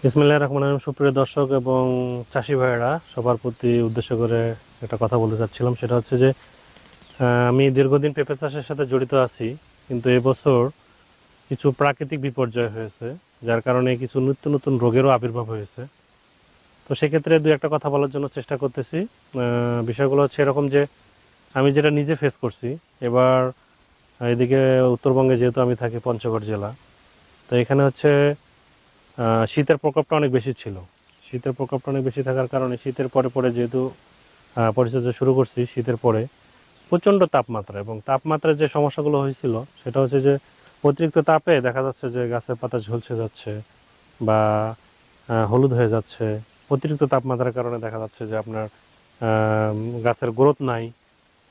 বিসমিল্লাহির রহমানির রহিম। সুপ্রিয় দর্শক এবং চাষি ভাইয়েরা, সবার প্রতি উদ্দেশ্য করে একটা কথা বলতে চাচ্ছিলাম। সেটা হচ্ছে যে আমি দীর্ঘদিন পেঁপে চাষের সাথে জড়িত আছি, কিন্তু এবছর কিছু প্রাকৃতিক বিপর্যয় হয়েছে, যার কারণে কিছু নিত্য নতুন রোগেরও আবির্ভাব হয়েছে। তো সেক্ষেত্রে দু একটা কথা বলার জন্য চেষ্টা করতেছি। বিষয়গুলো হচ্ছে এরকম যে আমি যেটা নিজে ফেস করছি এবার, এদিকে উত্তরবঙ্গে যেহেতু আমি থাকি পঞ্চগড় জেলা, তো এখানে হচ্ছে শীতের প্রকোপটা অনেক বেশি ছিল। শীতের প্রকোপটা অনেক বেশি থাকার কারণে শীতের পরে পরে যেহেতু পরিচর্যা শুরু করছি, শীতের পরে প্রচণ্ড তাপমাত্রা, এবং তাপমাত্রার যে সমস্যাগুলো হয়েছিল সেটা হচ্ছে যে অতিরিক্ত তাপে দেখা যাচ্ছে যে গাছের পাতা ঝলসে যাচ্ছে বা হলুদ হয়ে যাচ্ছে। অতিরিক্ত তাপমাত্রার কারণে দেখা যাচ্ছে যে আপনার গাছের গ্রোথ নাই,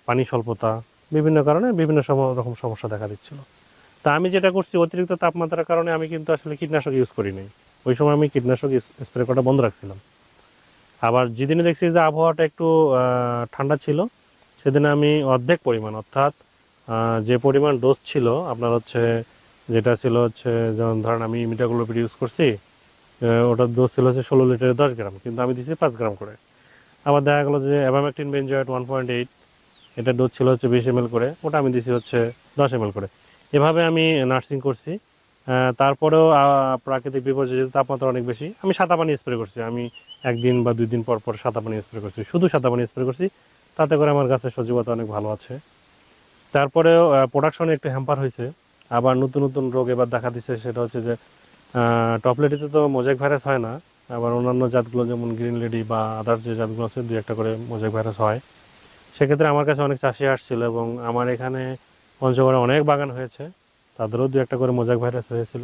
পানি স্বল্পতা, বিভিন্ন কারণে বিভিন্ন রকম সমস্যা দেখা দিচ্ছিল। তা আমি যেটা করছি, অতিরিক্ত তাপমাত্রার কারণে আমি কিন্তু আসলে কীটনাশক ইউজ করি নাই। ওই সময় আমি কীটনাশক স্প্রে করাটা বন্ধ রাখছিলাম। আবার যেদিনে দেখছি যে আবহাওয়াটা একটু ঠান্ডা ছিল, সেদিনে আমি অর্ধেক পরিমাণ, অর্থাৎ যে পরিমাণ ডোজ ছিল আপনার হচ্ছে, যেটা ছিল হচ্ছে, যেমন ধরেন আমি ইমিডাক্লোপিড ইউজ করছি, ওটার ডোজ ছিল হচ্ছে 16 লিটারে 10 গ্রাম, কিন্তু আমি দিচ্ছি 5 গ্রাম করে। আবার দেখা গেলো যে অ্যাবামেকটিন বেনজয়েট 1.8, এটা ডোজ ছিল হচ্ছে 20 ml করে, ওটা আমি দিচ্ছি হচ্ছে 10 ml করে। এভাবে আমি নার্সিং করছি। তারপরেও প্রাকৃতিক বিপর্যয় যেহেতু তাপমাত্রা অনেক বেশি, আমি সাদা পানি স্প্রে করছি। আমি 1 দিন বা 2 দিন পর পর সাদা পানি স্প্রে করছি, শুধু সাদা পানি স্প্রে করছি। তাতে করে আমার গাছের সজীবতা অনেক ভালো আছে। তারপরেও প্রোডাকশনে একটু হ্যাম্পার হয়েছে। আবার নতুন নতুন রোগ এবার দেখা দিচ্ছে, সেটা হচ্ছে যে টপলেটিতে তো মোজাইক ভাইরাস হয় না, আবার অন্যান্য জাতগুলো যেমন গ্রিন লেডি বা আদার যে জাতগুলো আছে, 2-1টা করে মোজাইক ভাইরাস হয়। সেক্ষেত্রে আমার কাছে অনেক চাষি আসছিল, এবং আমার এখানে পঞ্চগড়ে অনেক বাগান হয়েছে, তাদেরও 2-1টা করে মোজাইক ভাইরাস হয়েছিল।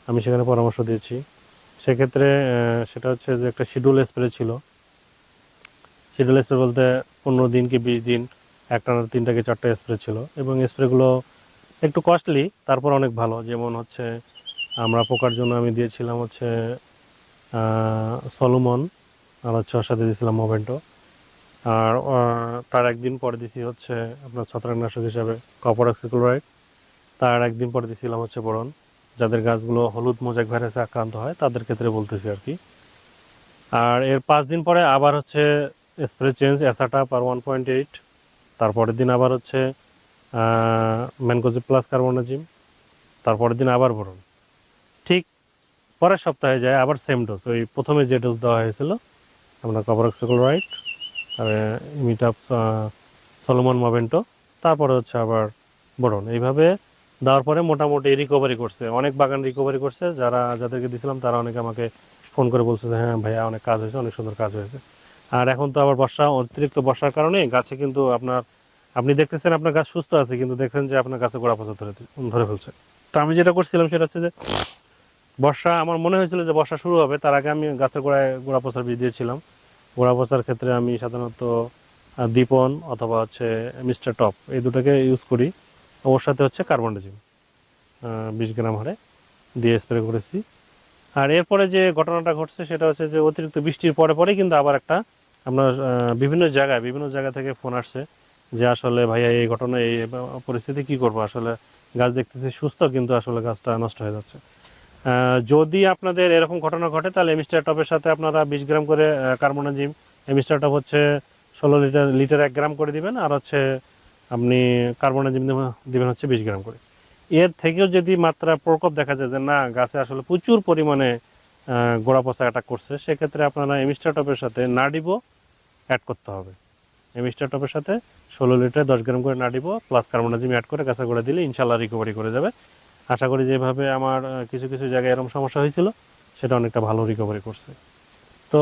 আমি সেখানে পরামর্শ দিয়েছি। সেক্ষেত্রে সেটা হচ্ছে যে একটা শিডিউল স্প্রে ছিল। শিডিউল স্প্রে বলতে 15 দিন কি 20 দিন একটানা 3টা কি 4টা স্প্রে ছিল, এবং স্প্রেগুলো একটু কস্টলি, তারপর অনেক ভালো। যেমন হচ্ছে আমরা পোকার জন্য আমি দিয়েছিলাম হচ্ছে সলোমন, আর হচ্ছে ওর সাথে দিয়েছিলাম মোভেন্টো। আর তার একদিন পরে দিছি হচ্ছে আপনার ছত্রাকনাশক হিসাবে কপার অক্সিক্লোরাইড। তার একদিন পরে দিয়েছিলাম হচ্ছে বোরন। যাদের গাছগুলো হলুদ মোজাইক ভাইরাসে আক্রান্ত হয় তাদের ক্ষেত্রে বলতেছি আর কি। আর এর 5 দিন পরে আবার হচ্ছে স্প্রে চেঞ্জ, অ্যাসাটা পার 1.8। তারপরের দিন আবার হচ্ছে ম্যানকোজিব প্লাস কার্বনাজিম। তারপরের দিন আবার বোরন। ঠিক পরের সপ্তাহে যায় আবার সেম ডোজ, ওই প্রথমে যে ডোজ দেওয়া হয়েছিল আপনার কপার অক্সিক্লোরাইড, ইমিটাপ, সলোমন, মোভেন্টো, তারপরে হচ্ছে আবার বোরন। এইভাবে দেওয়ার পরে মোটামুটি রিকভারি করছে, অনেক বাগান রিকভারি করছে। যাদেরকে দিয়েছিলাম তারা অনেকে আমাকে ফোন করে বলছে যে হ্যাঁ ভাইয়া, অনেক কাজ হয়েছে, অনেক সুন্দর কাজ হয়েছে। আর এখন তো আবার অতিরিক্ত বর্ষার কারণে গাছে কিন্তু আপনি দেখতেছেন আপনার গাছ সুস্থ আছে, কিন্তু দেখছেন যে আপনার গাছে গোড়া পচা ধরে ফেলছে। তো আমি যেটা করছিলাম সেটা হচ্ছে যে বর্ষা, আমার মনে হয়েছিল যে বর্ষা শুরু হবে, তার আগে আমি গাছের গোড়া পচার বীজ দিয়েছিলাম। গোড়া পচার ক্ষেত্রে আমি সাধারণত দীপন অথবা হচ্ছে মিস্টার টপ, এই দুটোকে ইউজ করি। ওর সাথে হচ্ছে কার্বনডাজিম 20 গ্রাম হারে দিয়ে স্প্রে করেছি। আর এরপরে যে ঘটনাটা ঘটছে সেটা হচ্ছে যে অতিরিক্ত বৃষ্টির পরে পরেই কিন্তু আবার একটা আপনার বিভিন্ন জায়গা থেকে ফোন আসছে যে আসলে ভাইয়া এই ঘটনা, এই পরিস্থিতি কি করবো, আসলে গাছ দেখতেছি সুস্থ কিন্তু আসলে গাছটা নষ্ট হয়ে যাচ্ছে। যদি আপনাদের এরকম ঘটনা ঘটে তাহলে এমিস্টার টপের সাথে আপনারা 20 গ্রাম করে কার্বনডাজিম, এমিস্টার টপ হচ্ছে 16 লিটার 1 গ্রাম করে দিবেন, আর হচ্ছে আপনি কার্বনডাজিম দিবেন হচ্ছে 20 গ্রাম করে। এর থেকেও যদি মাত্রা প্রকোপ দেখা যায় যে না, গাছে আসলে প্রচুর পরিমাণে গোড়া পচা অ্যাটাক করছে, সেক্ষেত্রে আপনারা এমিস্টার টপের সাথে নাডিবো অ্যাড করতে হবে। এমিস্টার টপের সাথে 16 লিটারে 10 গ্রাম করে নাডিবো প্লাস কার্বনডাজিম অ্যাড করে গাছে গোড়া দিলে ইনশাল্লাহ রিকভারি করে যাবে। আশা করি যেভাবে আমার কিছু কিছু জায়গায় এরকম সমস্যা হয়েছিল সেটা অনেকটা ভালো রিকভারি করছে। তো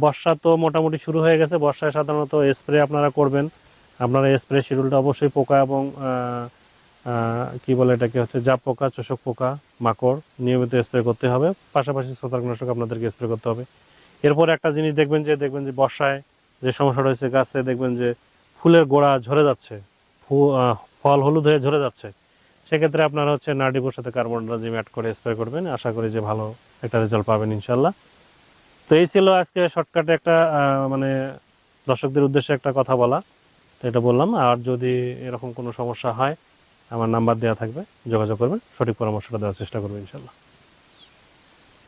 বর্ষা তো মোটামুটি শুরু হয়ে গেছে। বর্ষায় সাধারণত স্প্রে আপনারা করবেন। আপনারা স্প্রে শিডিউলটা অবশ্যই পোকা এবং কি বলে এটাকে হচ্ছে জাপ পোকা, চোষক পোকা, মাকড় নিয়মিত স্প্রে করতে হবে। পাশাপাশি ছত্রাকনাশক আপনাদেরকে স্প্রে করতে হবে। এরপর একটা জিনিস দেখবেন যে বর্ষায় যে সমস্যাটা হয়েছে, গাছে দেখবেন যে ফুলের গোড়া ঝরে যাচ্ছে, ফল হলুদ হয়ে ঝরে যাচ্ছে। সেক্ষেত্রে আপনারা হচ্ছে নাডিবোর সাথে কার্বনডাজিম অ্যাড করে স্প্রে করবেন। আশা করি যে ভালো একটা রেজাল্ট পাবেন ইনশাল্লাহ। তো এই ছিল আজকে শর্টকাটে একটা মানে দর্শকদের উদ্দেশ্যে একটা কথা বলা, তো এটা বললাম। আর যদি এরকম কোনো সমস্যা হয় আমার নাম্বার দেওয়া থাকবে, যোগাযোগ করবেন, সঠিক পরামর্শটা দেওয়ার চেষ্টা করবেন ইনশাল্লাহ।